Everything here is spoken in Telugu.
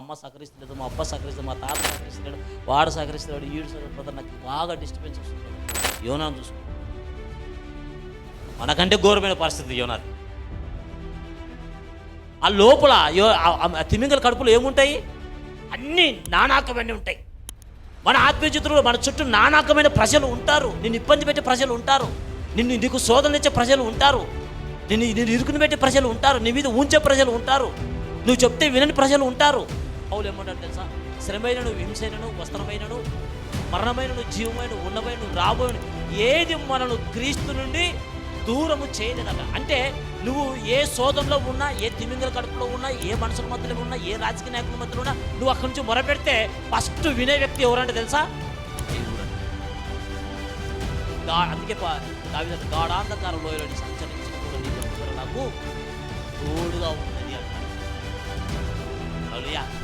అమ్మ సహకరిస్తలేదు, మా అబ్బా సహకరిస్తలేదు, మా తాత సహకరిస్తున్నాడు, వాడు సహకరిస్తున్నాడు, ఈడు సహకరిస్తున్నాడు, నాకు బాగా డిస్టర్బెన్స్ వస్తుంది. యోనాను చూసుకో, మనకంటే ఘోరమైన పరిస్థితి యోనాది. ఆ లోపల తిమింగల కడుపులో ఏముంటాయి? అన్నీ నానాకమైన ఉంటాయి. మన ఆత్మీయతలో మన చుట్టూ నానాకమైన ప్రజలు ఉంటారు. నిన్ను ఇబ్బంది పెట్టే ప్రజలు ఉంటారు, నీకు శోధన ఇచ్చే ప్రజలు ఉంటారు, నిన్ను ఇరుకుని పెట్టే ప్రజలు ఉంటారు, నీ మీద ఉంచే ప్రజలు ఉంటారు, నువ్వు చెప్తే వినని ప్రజలు ఉంటారు. పౌలు ఏమంటారు తెలుసా? శ్రమైనను, హింసైనను, వస్త్రమైనను, మరణమైనను, జీవమైన, ఉన్నమైన, రాబోయను ఏది మనను క్రీస్తు నుండి దూరము చేయలేదట. అంటే నువ్వు ఏ శోధనలో ఉన్నా, ఏ తిమింగల కడుపులో ఉన్నా, ఏ మనుషుల మధ్యలో ఉన్నా, ఏ రాజకీయ నాయకుల మధ్యలో ఉన్నా, నువ్వు అక్కడి నుంచి మొరపెడితే ఫస్ట్ వినే వ్యక్తి ఎవరంటే తెలుసా? అందుకే దావీదు గాఢాంధకార లోయలో సంచరించిన కూడా నీ నాకు తోడుగా ఉన్నది అంటారు.